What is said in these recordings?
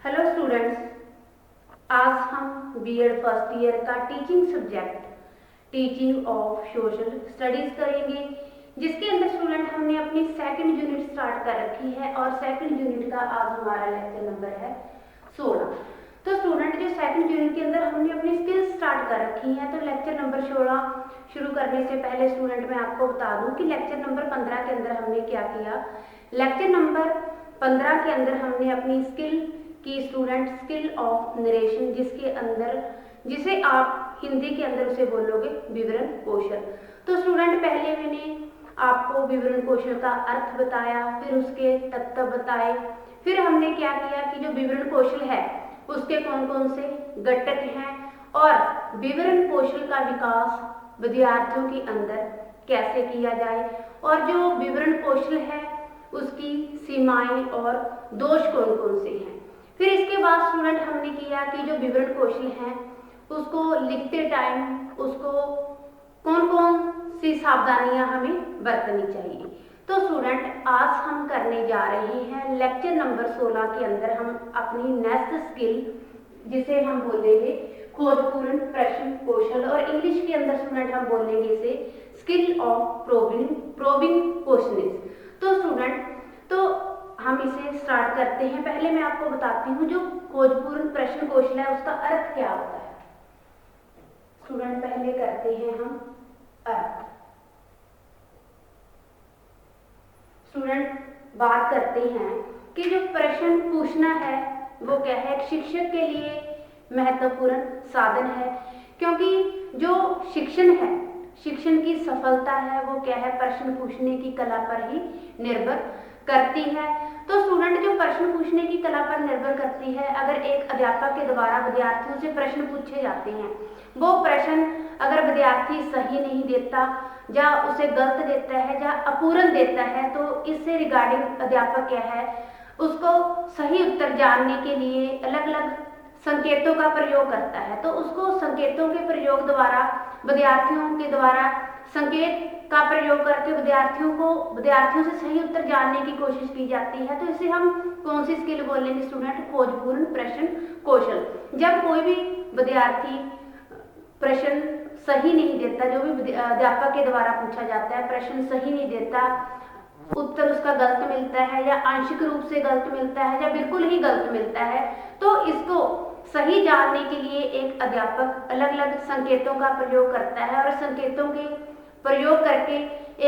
Hello students, आज हम BEd first year का teaching subject teaching of social studies करेंगे, जिसके अंदर स्टूडेंट हमने अपनी सेकंड यूनिट स्टार्ट कर रखी है और सेकंड यूनिट का आज हमारा लेक्चर नंबर है 16। तो स्टूडेंट जो सेकंड यूनिट के अंदर हमने अपनी स्किल्स स्टार्ट कर रखी है, तो लेक्चर नंबर 16 शुरू करने से पहले स्टूडेंट मैं आपको बता दूं कि लेक्चर नंबर 15 के अंदर हमने क्या किया। लेक्चर नंबर 15 के अंदर हमने अपनी स्किल की स्टूडेंट स्किल ऑफ नरेशन, जिसे आप हिंदी के अंदर उसे बोलोगे विवरण कौशल। तो स्टूडेंट पहले मैंने आपको विवरण कौशल का अर्थ बताया, फिर उसके तत्व बताए, फिर हमने क्या किया कि जो विवरण कौशल है उसके कौन कौन से घटक हैं और विवरण कौशल का विकास विद्यार्थियों के अंदर कैसे किया जाए और जो विवरण कौशल है उसकी सीमाएं और दोष कौन कौन से हैं। फिर इसके बाद स्टूडेंट हमने किया कि जो विवरण कौशल है उसको लिखते टाइम उसको कौन कौन सी सावधानियां हमें बरतनी चाहिए। तो स्टूडेंट आज हम करने जा रहे हैं लेक्चर नंबर 16 के अंदर हम अपनी नेक्स्ट स्किल, जिसे हम बोलेंगे खोजपूर्ण प्रश्न कौशल, और इंग्लिश के अंदर स्टूडेंट हम बोलेंगे इसे स्किल ऑफ प्रोबिंग क्वेश्चंस। तो स्टूडेंट तो हम इसे स्टार्ट करते हैं। पहले मैं आपको बताती हूँ जो खोजपूर्ण प्रश्न कौशल है उसका अर्थ क्या होता है। स्टूडेंट पहले करते हैं हम अर्थ। स्टूडेंट बात करते हैं कि जो प्रश्न पूछना है वो क्या है, एक शिक्षक के लिए महत्वपूर्ण साधन है, क्योंकि जो शिक्षण है, शिक्षण की सफलता है वो क्या है, प्रश्न पूछने की कला पर ही निर्भर करती है। तो स्टूडेंट जो प्रश्न पूछने की कला पर निर्भर करती है, अगर एक अध्यापक के द्वारा विद्यार्थियों से प्रश्न पूछे जाते हैं, वो प्रश्न अगर विद्यार्थी सही नहीं देता या उसे गलत देता है या अपूर्ण देता है, तो इससे रिगार्डिंग अध्यापक क्या है उसको सही उत्तर जानने के लिए अलग अलग संकेतों का प्रयोग करता है। तो उसको संकेतों के प्रयोग द्वारा विद्यार्थियों के द्वारा संकेत का प्रयोग करके विद्यार्थियों से सही उत्तर जानने की कोशिश की जाती है। तो इसे हम कौन सी स्किल बोलेंगे स्टूडेंट, खोजपूर्ण प्रश्न कौशल। जब कोई भी विद्यार्थी प्रश्न सही नहीं देता, जो भी अध्यापक के द्वारा पूछा जाता है प्रश्न सही नहीं देता, उत्तर उसका गलत मिलता है या आंशिक रूप से गलत मिलता है या बिल्कुल ही गलत मिलता है, तो इसको सही जानने के लिए एक अध्यापक अलग अलग संकेतों का प्रयोग करता है और संकेतों के प्रयोग करके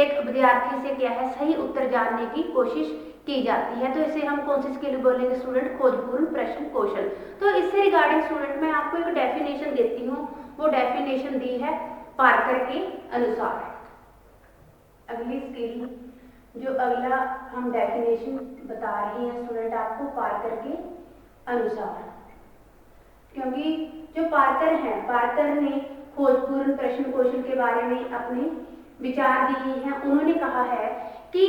एक विद्यार्थी से क्या है सही उत्तर जानने की कोशिश की जाती है। तो इसे हम कौन सी स्किल बोलेंगे स्टूडेंट, खोजपूर्ण प्रश्न कौशल। तो इससे रिगार्डिंग स्टूडेंट मैं आपको एक डेफिनेशन देती हूँ, वो डेफिनेशन दी है पार्कर के अनुसार। अगली स्किल जो अगला हम डेफिनेशन बता रहे हैं स्टूडेंट आपको पार्कर के अनुसार, क्योंकि जो पार्कर हैं, पार्कर ने खोजपूर्ण प्रश्न कौशल के बारे में अपने विचार दिए हैं। उन्होंने कहा है कि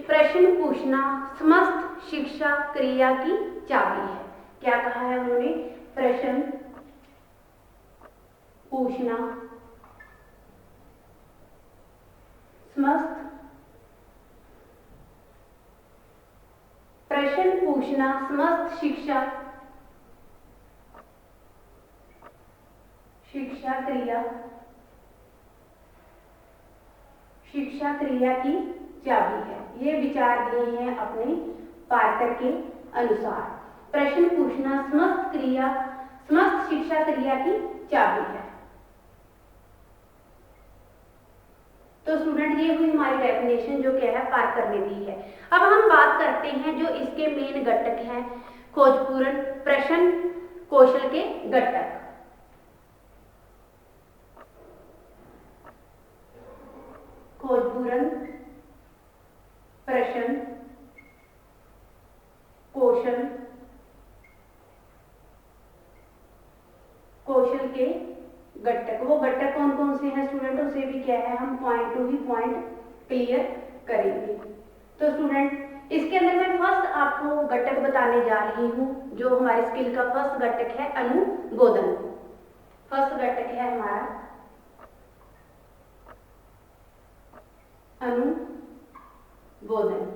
प्रश्न पूछना समस्त शिक्षा क्रिया की चाबी है। क्या कहा है उन्होंने, प्रश्न पूछना समस्त शिक्षा क्रिया की चाबी है। ये विचार दिए हैं अपने पार्कर के अनुसार। प्रश्न पूछना समस्त शिक्षा क्रिया की चाबी है। तो स्टूडेंट ये हुई हमारी डेफिनेशन जो क्या है पार्कर ने दी है। अब हम बात करते हैं जो इसके मेन घटक हैं खोजपूर्ण प्रश्न कौशल के घटक। खोजपूर्ण प्रश्न कौशल के घटक, वो घटक कौन कौन से हैं स्टूडेंट, उसे भी क्या है हम पॉइंट टू ही पॉइंट क्लियर करेंगे। तो स्टूडेंट इसके अंदर मैं फर्स्ट आपको घटक बताने जा रही हूँ। जो हमारी स्किल का फर्स्ट घटक है अनुबोधन। फर्स्ट घटक है हमारा अनुबोधन।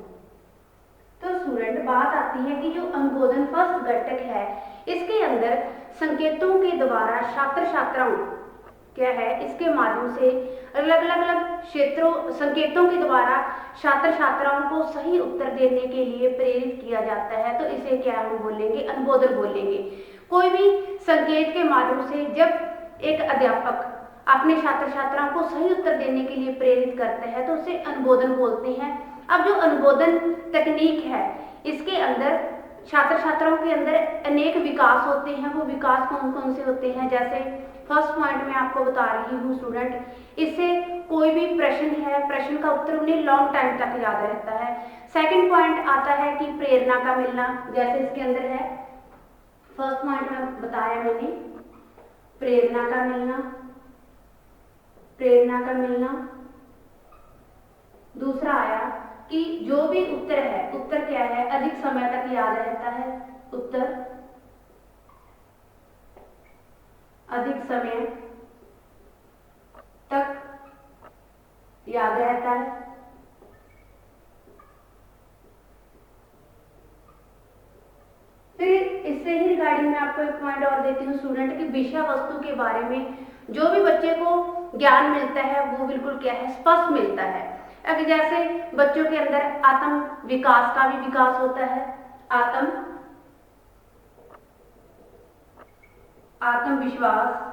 तो स्टूडेंट बात आती है कि जो अनुबोधन फर्स्ट घटक है, इसके अंदर संकेतों के द्वारा छात्र छात्राओं क्या है, इसके माध्यम से अलग अलग अलग क्षेत्रों संकेतों के द्वारा छात्र छात्राओं को सही उत्तर देने के लिए प्रेरित किया जाता है। तो इसे क्या हम बोलेंगे, अनुबोधन बोलेंगे। कोई भी संकेत के माध्यम से जब एक अध्यापक अपने छात्र छात्राओं को सही उत्तर देने के लिए प्रेरित करते हैं तो उसे अनुबोधन बोलते हैं। अब जो अनुबोधन तकनीक है, इसके अंदर छात्र छात्राओं के अंदर अनेक विकास होते हैं। वो विकास कौन कौन से होते हैं, जैसे फर्स्ट पॉइंट में आपको बता रही हूँ स्टूडेंट, इससे कोई भी प्रश्न है, प्रश्न का उत्तर उन्हें लॉन्ग टाइम तक याद रहता है। सेकंड पॉइंट आता है कि प्रेरणा का मिलना, जैसे इसके अंदर है फर्स्ट पॉइंट में बताया मैंने, प्रेरणा का मिलना, प्रेरणा का मिलना। दूसरा आया कि जो भी उत्तर है, उत्तर क्या है, अधिक समय तक याद रहता है, उत्तर अधिक समय तक याद रहता है। फिर इससे ही रिगार्डिंग मैं आपको एक पॉइंट और देती हूँ स्टूडेंट की विषय वस्तु के बारे में जो भी बच्चे को ज्ञान मिलता है वो बिल्कुल क्या है, स्पष्ट मिलता है। अब जैसे बच्चों के अंदर आत्म विकास का भी विकास होता है, आत्मविश्वास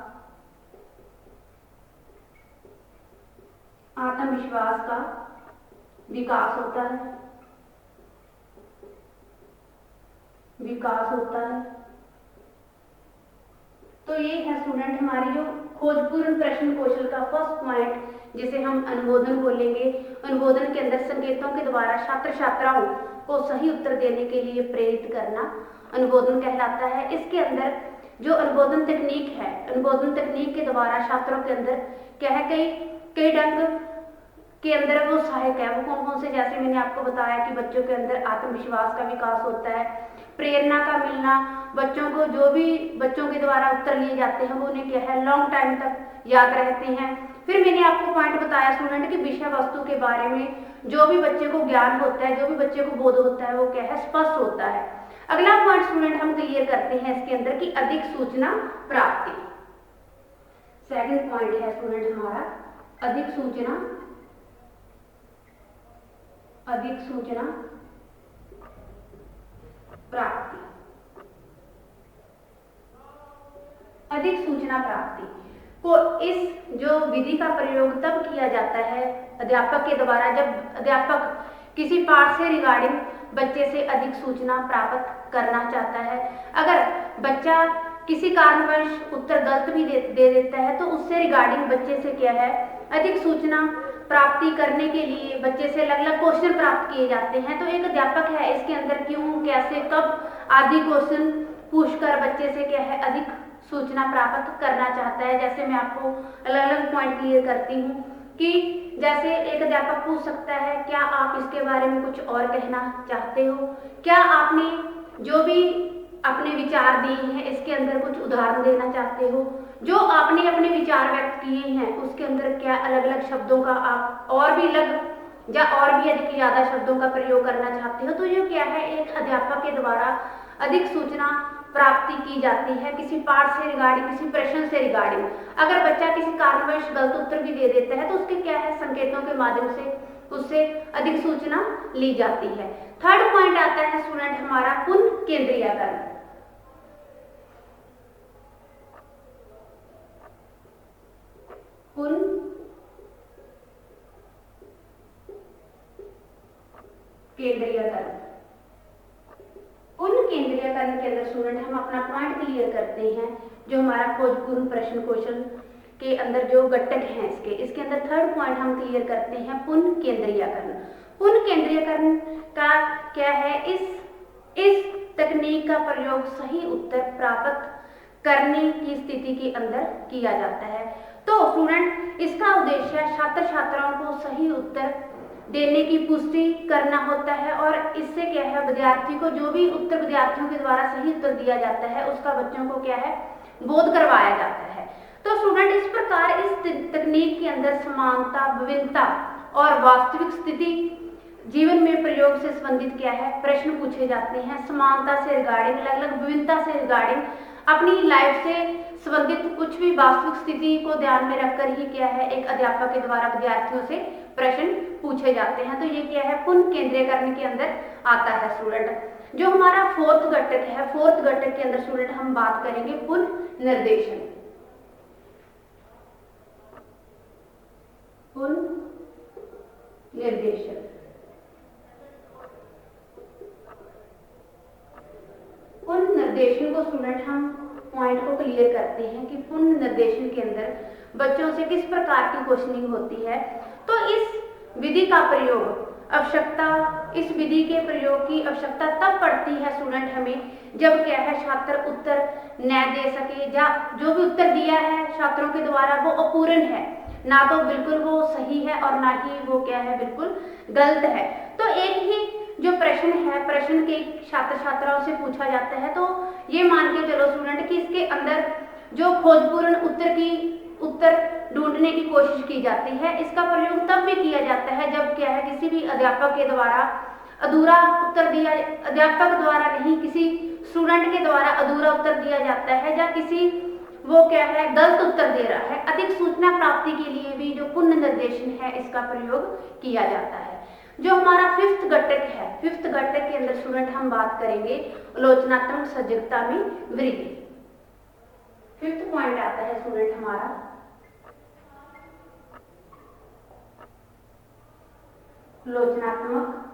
का विकास होता है, तो ये है स्टूडेंट हमारी जो खोजपूर्ण प्रश्न कौशल का फर्स्ट पॉइंट, जिसे हम अनुबोधन बोलेंगे। अनुबोधन के अंदर संकेतों के द्वारा छात्र छात्राओं को सही उत्तर देने के लिए प्रेरित करना अनुबोधन कहलाता है। इसके अंदर जो अनुबोधन तकनीक है, अनुबोधन तकनीक के द्वारा छात्रों के अंदर क्या है, कई ढंग के अंदर वो सहायक है। वो कौन कौन से, जैसे मैंने आपको बताया कि बच्चों के अंदर आत्मविश्वास का विकास होता है, प्रेरणा का मिलना, बच्चों को जो भी बच्चों के द्वारा उत्तर लिए जाते हैं वो उन्हें क्या है, लॉन्ग टाइम तक याद रहते हैं। फिर मैंने आपको पॉइंट बताया स्टूडेंट कि विषय वस्तु के बारे में जो भी बच्चे को ज्ञान होता है, जो भी बच्चे को बोध होता है वो क्या है, स्पष्ट होता है। अगला पॉइंट स्टूडेंट हम क्लियर करते हैं इसके अंदर की अधिक सूचना प्राप्ति। सेकंड पॉइंट है स्टूडेंट हमारा अधिक सूचना प्राप्ति। अधिक सूचना प्राप्ति को इस जो विधि का प्रयोग तब किया जाता है अध्यापक के द्वारा, जब अध्यापक किसी पाठ से रिगार्डिंग बच्चे से अधिक सूचना प्राप्त करना चाहता है। अगर बच्चा किसी कारणवश उत्तर गलत भी दे देता है तो उससे रिगार्डिंग बच्चे से क्या है, अधिक सूचना प्राप्ति करने के लिए बच्चे से अलग अलग क्वेश्चन प्राप्त किए जाते हैं। तो एक अध्यापक है, इसके अंदर क्यों, कैसे, कब आदि क्वेश्चन पूछकर बच्चे से क्या है, अधिक सूचना प्राप्त करना चाहता है। जैसे मैं आपको अलग अलग पॉइंट क्लियर करती हूँ कि जैसे एक अध्यापक पूछ सकता है, क्या आप इसके बारे में कुछ और कहना चाहते हो, क्या आपने जो भी अपने विचार दिए हैं इसके अंदर कुछ उदाहरण देना चाहते हो, जो आपने अपने विचार व्यक्त किए हैं उसके अंदर क्या अलग अलग शब्दों का आप और भी अलग या और भी अधिक ज्यादा शब्दों का प्रयोग करना चाहते हो। तो ये क्या है, एक अध्यापक के द्वारा अधिक सूचना प्राप्ति की जाती है किसी पाठ से रिगार्डिंग, किसी प्रश्न से रिगार्डिंग। अगर बच्चा किसी कारणवश गलत उत्तर भी दे देता है तो उसके क्या है, संकेतों के माध्यम से उससे अधिक सूचना ली जाती है। थर्ड पॉइंट आता है स्टूडेंट हमारा पुनः केंद्रीयकरण। पुनः केंद्रीयकरण के अंदर स्टूडेंट हम अपना पॉइंट क्लियर करते हैं। जो हमारा खोजपूर्ण प्रश्न कौशल के अंदर जो घटक हैं इसके अंदर थर्ड पॉइंट हम क्लियर करते हैं पुनः केंद्रीयकरण। पुनः केंद्रीयकरण का क्या है, इस तकनीक का प्रयोग सही उत्तर प्राप्त करने की स्थिति के अंदर किया जाता है। तो स्टूडेंट इसका उद्देश्य छात्र छात्राओं को सही उत्तर देने की पुष्टि करना होता है और इससे क्या है, विद्यार्थी को जो भी उत्तर विद्यार्थियों के द्वारा सही उत्तर दिया जाता है उसका बच्चों को क्या है, बोध करवाया जाता है। तो स्टूडेंट इस प्रकार इस तकनीक के अंदर समानता, विभिन्नता और वास्तविक स्थिति जीवन में प्रयोग से संबंधित क्या है प्रश्न पूछे जाते हैं, समानता से रिगार्डिंग, अलग अलग विभिन्नता से रिगार्डिंग, अपनी लाइफ से संबंधित कुछ भी वास्तविक स्थिति को ध्यान में रखकर ही क्या है एक अध्यापक के द्वारा विद्यार्थियों से प्रश्न पूछे जाते हैं। तो ये क्या है पुनः केंद्रीकरण के अंदर आता है स्टूडेंट। जो हमारा फोर्थ घटक है, फोर्थ घटक के अंदर स्टूडेंट हम बात करेंगे पुनः निर्देशन। पुनः निर्देशन, पुनः निर्देशन को स्टूडेंट हम पॉइंट को क्लियर करते हैं कि पुनः निर्देशन के अंदर बच्चों से किस प्रकार की क्वेश्चनिंग होती है। तो इस विधि का प्रयोग आवश्यकता, इस विधि के प्रयोग की आवश्यकता तब पड़ती है स्टूडेंट हमें जब क्या है छात्र उत्तर न दे सके, या जो भी उत्तर दिया है छात्रों के द्वारा वो अपूर्ण है, ना तो बिल्कुल वो सही है और ना ही वो क्या है बिल्कुल गलत है। तो एक ही जो प्रश्न है, प्रश्न के छात्र छात्राओं से पूछा जाता है, तो ये मान के चलो स्टूडेंट कि इसके अंदर जो खोजपूर्ण उत्तर ढूंढने की कोशिश की जाती है। इसका प्रयोग तब भी किया जाता है जब क्या है किसी भी अध्यापक के द्वारा अधूरा उत्तर दिया, अध्यापक द्वारा नहीं किसी स्टूडेंट के द्वारा अधूरा उत्तर दिया जाता है, या किसी वो क्या है गलत उत्तर दे रहा है। अधिक सूचना प्राप्ति के लिए भी जो पुनः निर्देशन है इसका प्रयोग किया जाता है। जो हमारा फिफ्थ घटक है, फिफ्थ घटक के अंदर स्टूडेंट हम बात करेंगे आलोचनात्मक सजगता में वृद्धि। फिफ्थ पॉइंट आता है स्टूडेंट हमारा आलोचनात्मक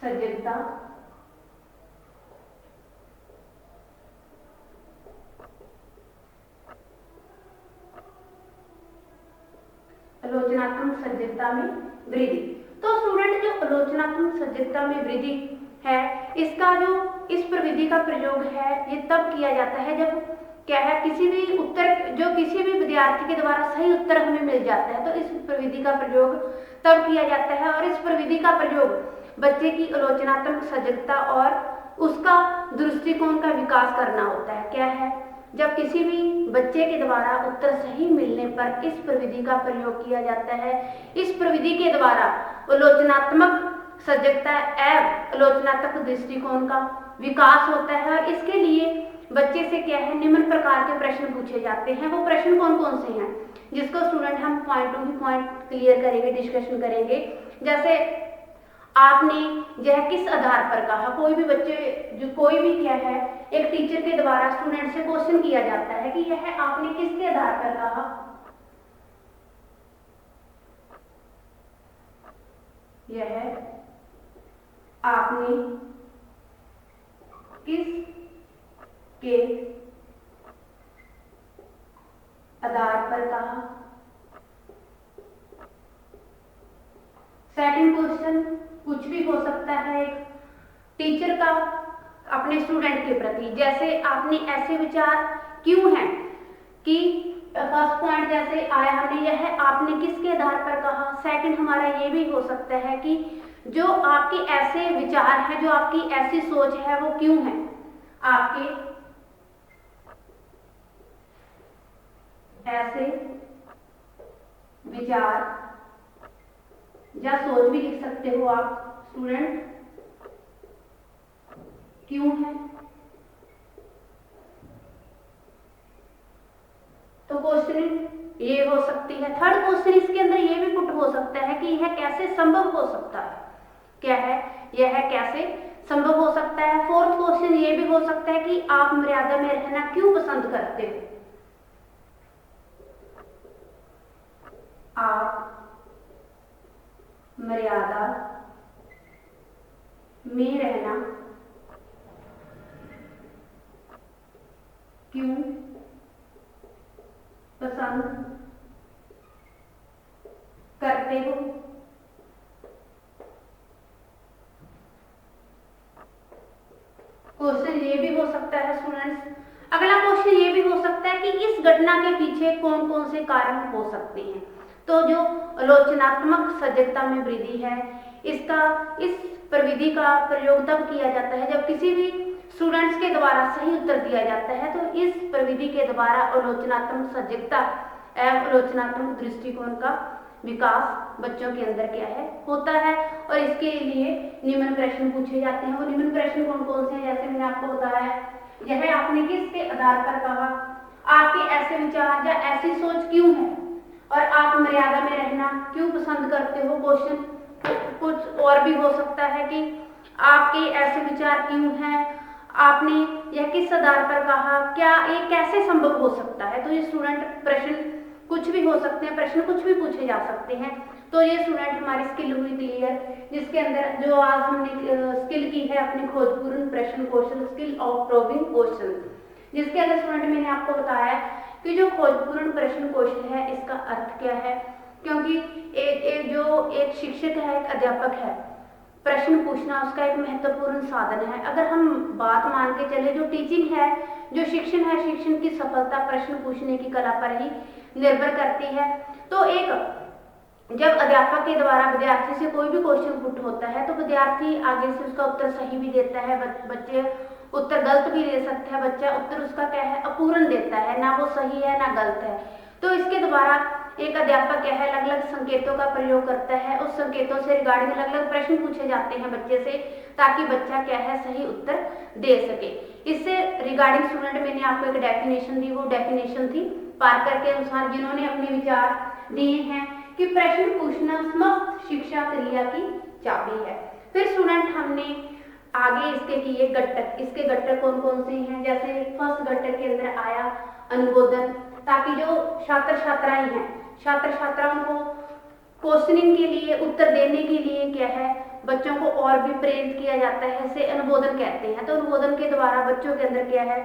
सजगता आलोचनात्मक सजगता में वृद्धि। तो स्टूडेंट जो आलोचनात्मक सजगता में वृद्धि है, इसका जो इस प्रविधि का प्रयोग है ये तब किया जाता है जब क्या है किसी भी उत्तर, जो किसी भी विद्यार्थी के द्वारा सही उत्तर हमें मिल जाता है, तो इस प्रविधि का प्रयोग तब किया जाता है। और इस प्रविधि का प्रयोग बच्चे की आलोचनात्मक सजगता और उसका दृष्टिकोण का विकास करना होता है। क्या है जब किसी भी बच्चे के द्वारा उत्तर सही मिलने पर इस प्रविधि का प्रयोग किया जाता है। इस प्रविधि के द्वारा आलोचनात्मक सजगता एवं आलोचनात्मक दृष्टिकोण का विकास होता है, और इसके लिए बच्चे से क्या है निम्न प्रकार के प्रश्न पूछे जाते हैं। वो प्रश्न कौन कौन से हैं जिसको स्टूडेंट हम पॉइंट टू पॉइंट क्लियर करेंगे, डिस्कशन करेंगे। जैसे आपने यह किस आधार पर कहा, कोई भी बच्चे जो कोई भी क्या है एक टीचर के द्वारा स्टूडेंट से क्वेश्चन किया जाता है कि यह आपने किसके आधार पर कहा, यह आपने किस के आधार पर कहा। सेकंड क्वेश्चन कुछ भी हो सकता है एक टीचर का अपने स्टूडेंट के प्रति, जैसे आपने ऐसे विचार क्यों हैं कि फर्स्ट पॉइंट जैसे आया हमने यह आपने किसके आधार पर कहा। सेकंड हमारा ये भी हो सकता है कि जो आपके ऐसे विचार हैं, जो आपकी ऐसी सोच है वो क्यों है, आपके ऐसे विचार या सोच भी लिख सकते हो आप स्टूडेंट, क्यों है। तो क्वेश्चन ये हो सकती है। थर्ड क्वेश्चन इसके अंदर ये भी पुट हो सकता है कि यह कैसे संभव हो सकता है, क्या है यह कैसे संभव हो सकता है। फोर्थ क्वेश्चन ये भी हो सकता है कि आप मर्यादा में रहना क्यों पसंद करते हो, आप मर्यादा में रहना क्यों पसंद करते हो। क्वेश्चन ये भी हो सकता है स्टूडेंट्स। अगला क्वेश्चन ये भी हो सकता है कि इस घटना के पीछे कौन कौन से कारण हो सकते हैं। तो जो आलोचनात्मक सजगता में वृद्धि है, इसका इस प्रविधि का प्रयोग तब किया जाता है जब किसी भी स्टूडेंट्स के द्वारा सही उत्तर दिया जाता है। तो इस प्रविधि के द्वारा आलोचनात्मक सजगता एवं आलोचनात्मक दृष्टिकोण का विकास बच्चों के अंदर क्या है होता है। और इसके लिए निम्न प्रश्न पूछे जाते हैं। वो निम्न प्रश्न कौन कौन से हैं, जैसे मैंने आपको बताया, यह आपने किसके आधार पर कहा, आपके ऐसे विचार या ऐसी सोच क्यों है, और आप मर्यादा में रहना क्यों पसंद करते हो। क्वेश्चन कुछ और भी हो सकता है कि आपके ऐसे विचार क्यों हैं, आपने यह किस आधार पर कहा, क्या ये कैसे संभव हो सकता है। तो ये स्टूडेंट प्रश्न कुछ भी हो सकते हैं, प्रश्न कुछ भी पूछे जा सकते हैं। तो ये स्टूडेंट हमारी स्किल हुई क्लियर, जिसके अंदर जो आज हमने स्किल की है अपनी खोजपूर्ण प्रश्न कौशल, स्किल ऑफ प्रोबिंग क्वेश्चन, जिसके अंदर स्टूडेंट मैंने आपको बताया कि जो खोजपूर्ण प्रश्न कौशल है इसका अर्थ क्या है। क्योंकि एक शिक्षक है, एक अध्यापक है, प्रश्न पूछना उसका एक महत्वपूर्ण साधन है। अगर हम बात मान के चले, जो टीचिंग है, जो शिक्षण है, शिक्षण की सफलता प्रश्न पूछने की कला पर ही निर्भर करती है। तो जब अध्यापक के द्वारा विद्यार्थी से कोई भी क्वेश्चन पुट होता है तो विद्यार्थी आगे से उसका उत्तर सही भी देता है, बच्चे उत्तर गलत भी दे सकते हैं, बच्चा उत्तर उसका क्या है अपूर्ण देता है, ना वो सही है ना गलत है। तो इसके द्वारा एक अध्यापक क्या है अलग अलग संकेतों का प्रयोग करता है, उस संकेतों से रिगार्डिंग अलग अलग प्रश्न पूछे जाते हैं बच्चे से, ताकि बच्चा क्या है सही उत्तर दे सके। इससे रिगार्डिंग स्टूडेंट मैंने आपको एक डेफिनेशन दी, वो डेफिनेशन थी पार्कर के अनुसार, जिन्होंने अपने विचार दिए हैं कि प्रश्न पूछना समस्त शिक्षा क्रिया की चाबी है। फिर स्टूडेंट हमने आगे इसके किए घटक, इसके घटक कौन कौन से हैं, जैसे फर्स्ट घटक के अंदर आया अनुबोधन, ताकि जो छात्र छात्राएं हैं, छात्र छात्राओं को क्वेश्चनिंग के लिए उत्तर देने के लिए क्या है बच्चों को और भी प्रेरित किया जाता है, इसे अनुबोधन कहते हैं। तो अनुबोधन के द्वारा बच्चों के अंदर क्या है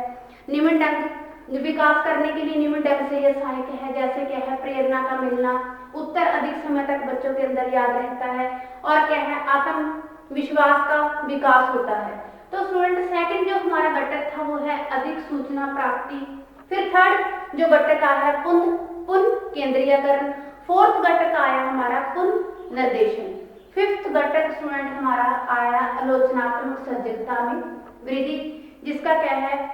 निम्न ढंग विकास करने के लिए निम्न ढंग से यह सहायक है, जैसे क्या है प्रेरणा का मिलना, उत्तर अधिक समय तक बच्चों के अंदर याद रहता है, और क्या है आत्मविश्वास का विकास होता है। तो स्टूडेंट सेकंड जो हमारा घटक था वो है अधिक सूचना प्राप्ति। फिर थर्ड जो घटक आया है पुनः केंद्रीयकरण। फोर्थ घटक आया हमारा पुनः निर्देशन। फिफ्थ घटक स्टूडेंट हमारा आया आलोचनात्मक सजगता में वृद्धि, जिसका क्या है